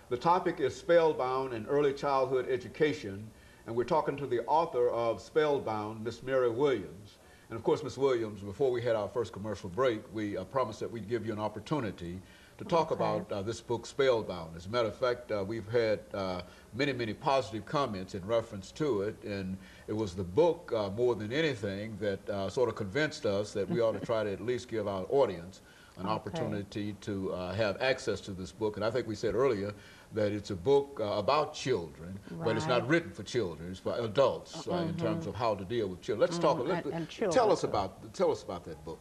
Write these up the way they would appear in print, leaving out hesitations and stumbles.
The topic is Spellbound in Early Childhood Education, and we're talking to the author of Spellbound, Miss Mary Williams. And of course, Miss Williams, before we had our first commercial break, we promised that we'd give you an opportunity to talk about this book, Spellbound. As a matter of fact, we've had many positive comments in reference to it, and it was the book, more than anything, that sort of convinced us that we ought to try to at least give our audience an opportunity to have access to this book. And I think we said earlier that it's a book about children, but it's not written for children. It's for adults in terms of how to deal with children. Let's talk. Tell us about that book.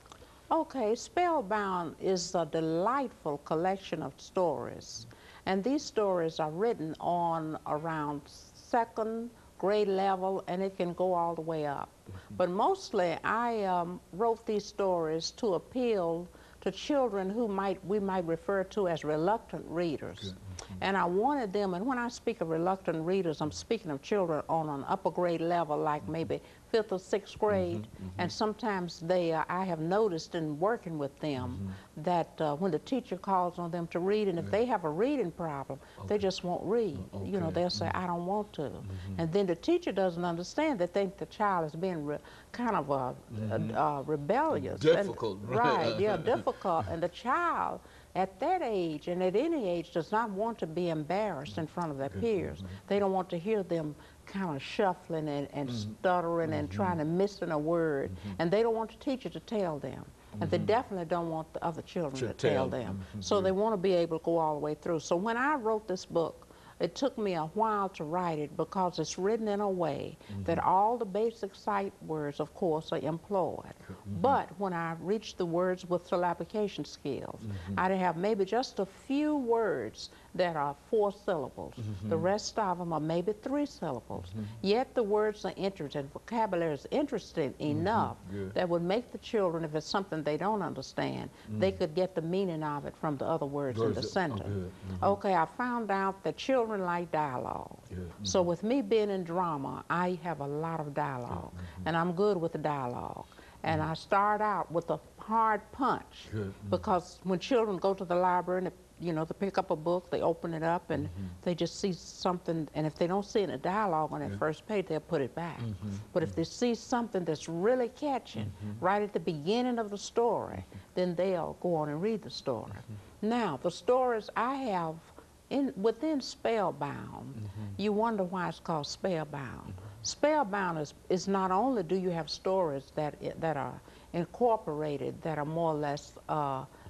Okay, Spellbound is a delightful collection of stories, and these stories are written on around second grade level, and it can go all the way up. But mostly, I wrote these stories to appeal to children who we might refer to as reluctant readers. And I wanted them, and when I speak of reluctant readers, I'm speaking of children on an upper grade level, like maybe 5th or 6th grade. And sometimes I have noticed in working with them that when the teacher calls on them to read, and if they have a reading problem, they just won't read. You know, they'll say, I don't want to. And then the teacher doesn't understand. They think the child is being kind of rebellious. Difficult. Right, yeah, difficult. And the child at that age and at any age does not want to be embarrassed in front of their peers. They don't want to hear them kind of shuffling and stuttering and trying to miss in a word. And they don't want the teacher to tell them. And they definitely don't want the other children to tell them. So they want to be able to go all the way through. So when I wrote this book, it took me a while to write it because it's written in a way that all the basic sight words, of course, are employed. But when I reached the words with syllabication skills, I'd have maybe just a few words that are 4 syllables. The rest of them are maybe 3 syllables. Yet the words are interesting, vocabulary is interesting enough that would make the children, if it's something they don't understand, they could get the meaning of it from the other words in the sentence. Okay, I found out that children like dialogue. So with me being in drama, I have a lot of dialogue, and I'm good with the dialogue. And I start out with a hard punch, because when children go to the library and you know, to pick up a book, they open it up and they just see something, and if they don't see any dialogue on that first page, they'll put it back. But if they see something that's really catching right at the beginning of the story, then they'll go on and read the story. Now, the stories I have within Spellbound, you wonder why it's called Spellbound. Spellbound is not only do you have stories that are incorporated, that are more or less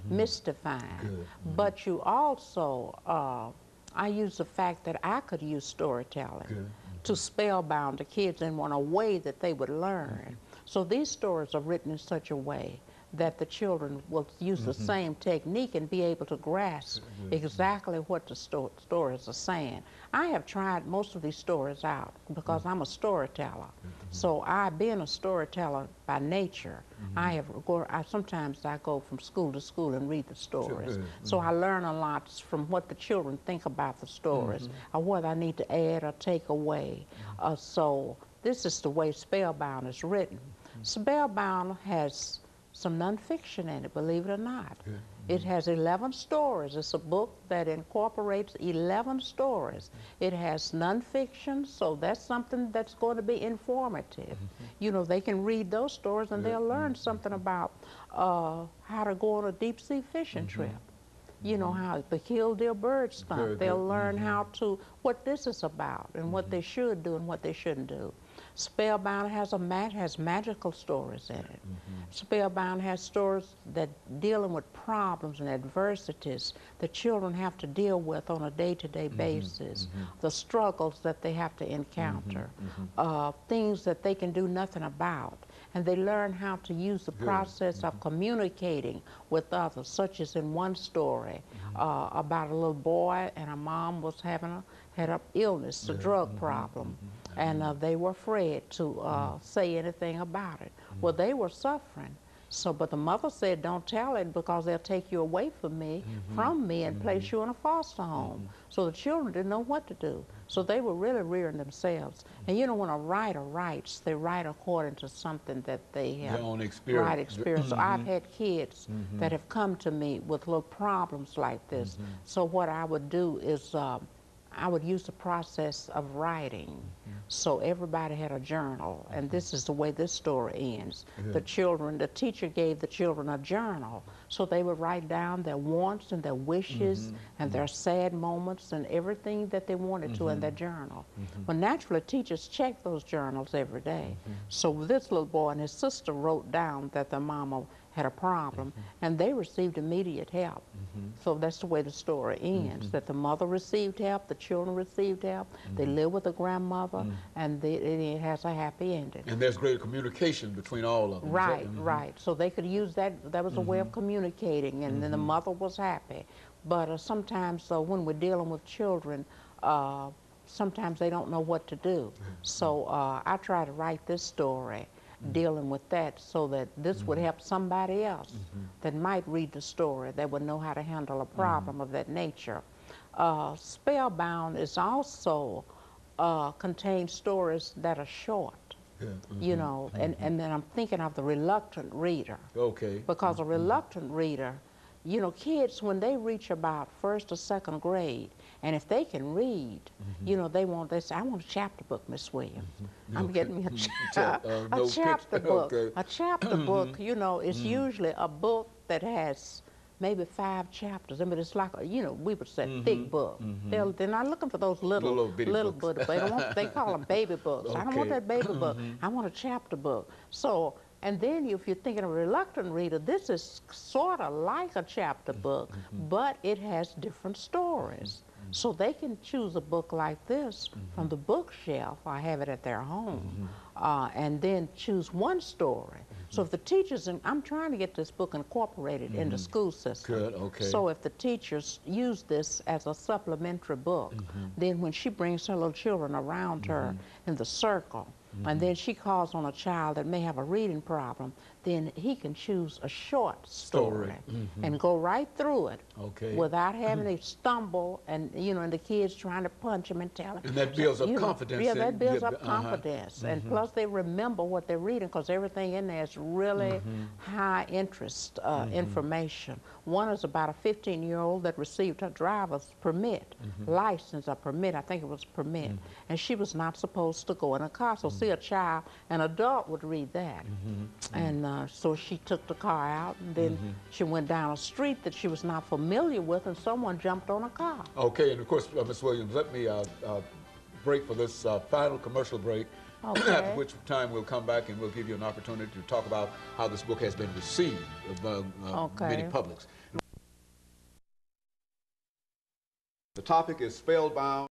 mystifying, but you also, I use the fact that I could use storytelling to spellbound the kids in a way that they would learn. So these stories are written in such a way that the children will use the same technique and be able to grasp exactly what the stories are saying. I have tried most of these stories out because I'm a storyteller. So being a storyteller by nature, sometimes I go from school to school and read the stories. So I learn a lot from what the children think about the stories, or what I need to add or take away. So this is the way Spellbound is written. Spellbound has some nonfiction in it, believe it or not. It has 11 stories. It's a book that incorporates 11 stories. It has nonfiction, so that's something that's going to be informative. You know, they can read those stories and they'll learn something about how to go on a deep sea fishing trip. You know, how the killdeer bird stunt. They'll learn what this is about and what they should do and what they shouldn't do. Spellbound has magical stories in it. Spellbound has stories that dealing with problems and adversities that children have to deal with on a day-to-day basis, the struggles that they have to encounter, things that they can do nothing about. And they learn how to use the process of communicating with others, such as in one story about a little boy and a mom was had an illness, a drug problem, and they were afraid to say anything about it. Well, they were suffering. So, but the mother said, don't tell it because they'll take you away from me, and place you in a foster home. So the children didn't know what to do. So they were really rearing themselves. And you know, when a writer writes, they write according to something that they have. Their own experience. Right experience. So I've had kids that have come to me with little problems like this. So what I would do is I would use the process of writing. So everybody had a journal, and this is the way this story ends. The teacher gave the children a journal, so they would write down their wants and their wishes and their sad moments and everything that they wanted to in their journal. Well, naturally, teachers check those journals every day. So this little boy and his sister wrote down that their mama had a problem, and they received immediate help. So that's the way the story ends, that the mother received help, the children received help, they live with the grandmother, and it has a happy ending. And there's greater communication between all of them. Right, right. So they could use that, that was a way of communicating, and then the mother was happy. But sometimes when we're dealing with children, sometimes they don't know what to do. So I try to write this story dealing with that so that this would help somebody else that might read the story, that would know how to handle a problem of that nature. Spellbound is also contains stories that are short. You know, and then I'm thinking of the reluctant reader. Okay. Because a reluctant reader, you know, kids, when they reach about 1st or 2nd grade, and if they can read, you know, they say, I want a chapter book, Miss Williams. I'm getting me a chapter book. A chapter book, you know, is usually a book that has maybe 5 chapters. I mean, it's like, you know, we would say thick book. They're not looking for those little books. They call them baby books. I don't want that baby book. I want a chapter book. So, and then if you're thinking of a reluctant reader, this is sort of like a chapter book, but it has different stories. So they can choose a book like this from the bookshelf or have it at their home, and then choose one story. So if the teachers, and I'm trying to get this book incorporated in the school system. Good, okay. So if the teachers use this as a supplementary book, then when she brings her little children around her in the circle, and then she calls on a child that may have a reading problem, then he can choose a short story and go right through it without having to stumble and, you know, and the kids trying to punch him and tell him. And that builds up confidence. Yeah, that builds up confidence. And plus they remember what they're reading because everything in there is really high interest information. One is about a 15-year-old that received her driver's permit, license or permit, I think it was permit, and she was not supposed to go in a car. So see a child, an adult would read that. And so she took the car out, and then she went down a street that she was not familiar with, and someone jumped on a car. Okay, and of course, Ms. Williams, let me break for this final commercial break, at which time we'll come back and we'll give you an opportunity to talk about how this book has been received among many publics. The topic is Spellbound.